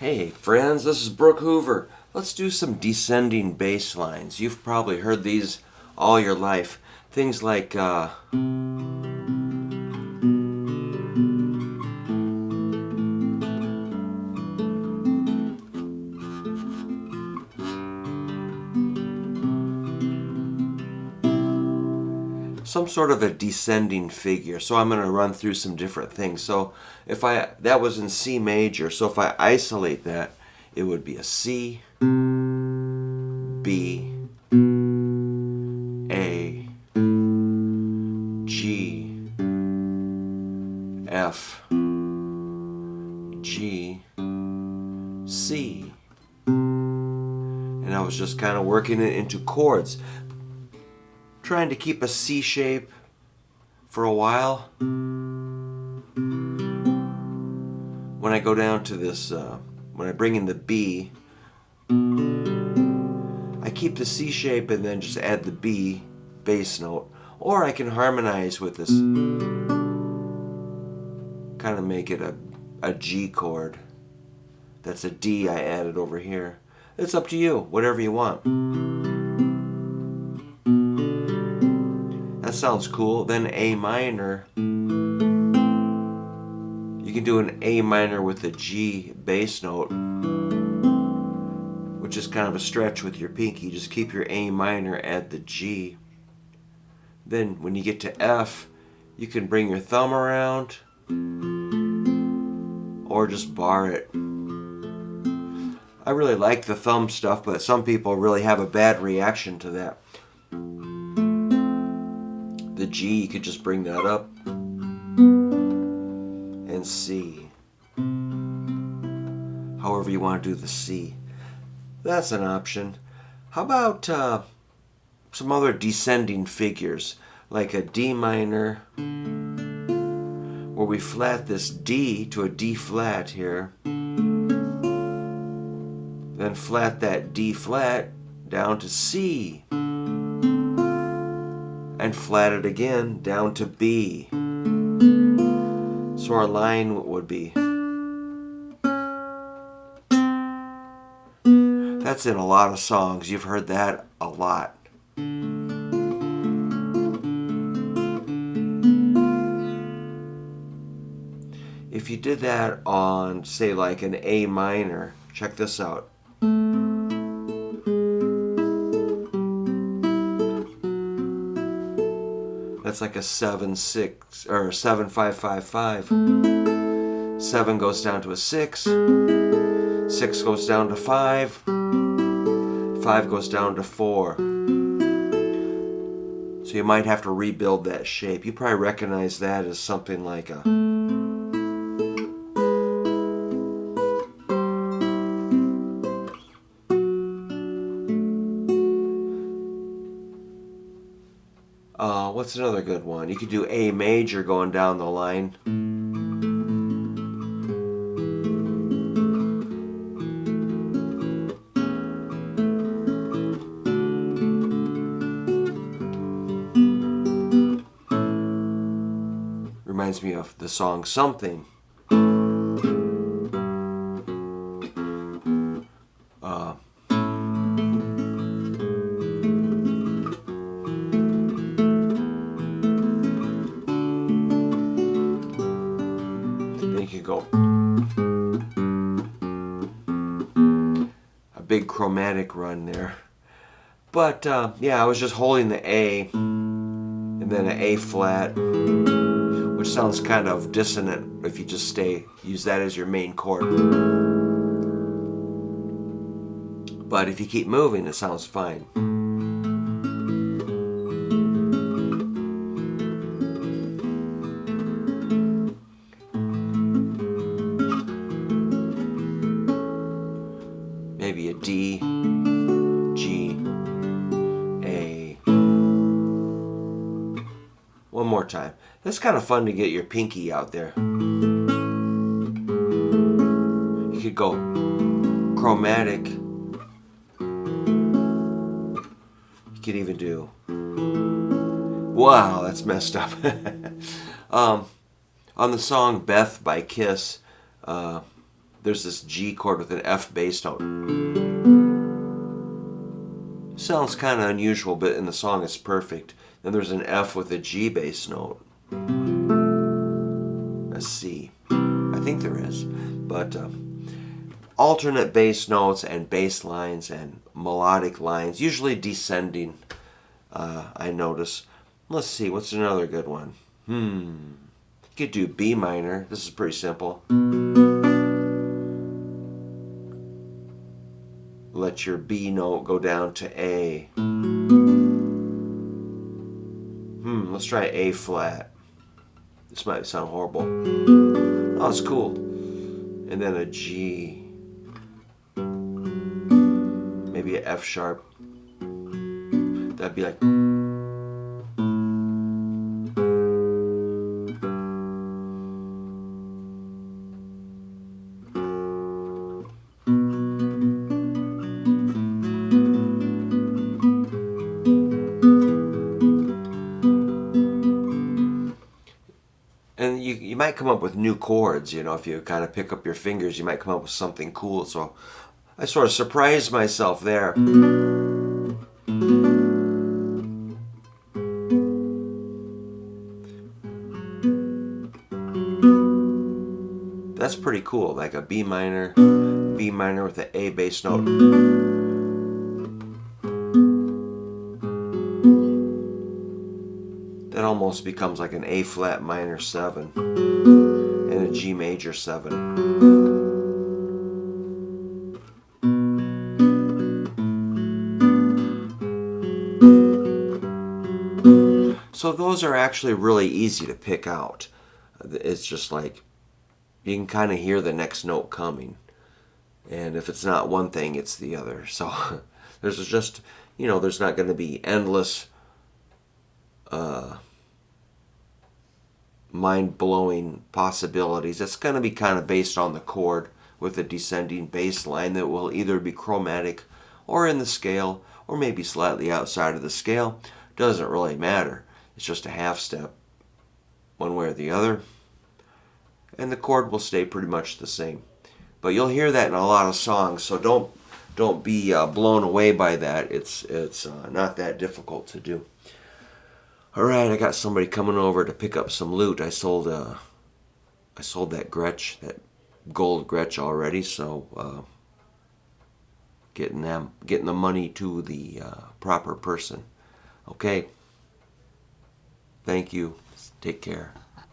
Hey friends, this is Brook Hoover. Let's do some descending bass lines. You've probably heard these all your life. Things like some sort of a descending figure. So I'm going to run through some different things. So that was in C major. So if I isolate that, it would be a C, B, A, G, F, G, C. And I was just kind of working it into chords, trying to keep a C shape for a while. When I go down to this, when I bring in the B, I keep the C shape and then just add the B bass note. Or I can harmonize with this, kind of make it a G chord. That's a D I added over here. It's up to you, whatever you want. That sounds cool. Then A minor. You can do an A minor with a G bass note, which is kind of a stretch with your pinky. Just keep your A minor, add the G. Then when you get to F, you can bring your thumb around or just bar it. I really like the thumb stuff, but some people really have a bad reaction to that. The G, you could just bring that up. And C. However you want to do the C. That's an option. How about some other descending figures, like a D minor, where we flat this D to a D flat here, then flat that D flat down to C, and flat it again down to B. So our line would be, that's in a lot of songs. You've heard that a lot. If you did that on, say, like an A minor, check this out. That's like a 7-6 or 7-5-5-5. 7 goes down to a 6. 6 goes down to 5. 5 goes down to 4. So you might have to rebuild that shape. You probably recognize that as something like a what's another good one? You could do A major going down the line. Reminds me of the song Something. You could go a big chromatic run there. But yeah, I was just holding the A and then an A flat, which sounds kind of dissonant if you just use that as your main chord. But if you keep moving, it sounds fine. Maybe a D, G, A. One more time. That's kind of fun to get your pinky out there. You could go chromatic. You could even do, wow, that's messed up. On the song Beth by Kiss, there's this G chord with an F bass note. Sounds kind of unusual, but in the song it's perfect. Then there's an F with a G bass note. A C. I think there is. But alternate bass notes and bass lines and melodic lines, usually descending, I notice. Let's see, what's another good one? You could do B minor. This is pretty simple. Let your B note go down to A. Let's try A flat. This might sound horrible. Oh, it's cool. And then a G. Maybe an F sharp. That'd be like... And you might come up with new chords, you know, if you kind of pick up your fingers, you might come up with something cool. So I sort of surprised myself there. That's pretty cool, like a B minor with an A bass note. That almost becomes like an A flat minor 7 and a G major 7. So those are actually really easy to pick out. It's just like you can kind of hear the next note coming. And if it's not one thing, it's the other. So there's just, you know, there's not going to be endless mind-blowing possibilities. It's going to be kind of based on the chord with a descending bass line that will either be chromatic or in the scale or maybe slightly outside of the scale. Doesn't really matter. It's just a half step one way or the other. And the chord will stay pretty much the same. But you'll hear that in a lot of songs, so don't be blown away by that. It's not that difficult to do. All right, I got somebody coming over to pick up some loot. I sold that Gretsch, that gold Gretsch already, so getting the money to the proper person. Okay. Thank you. Take care.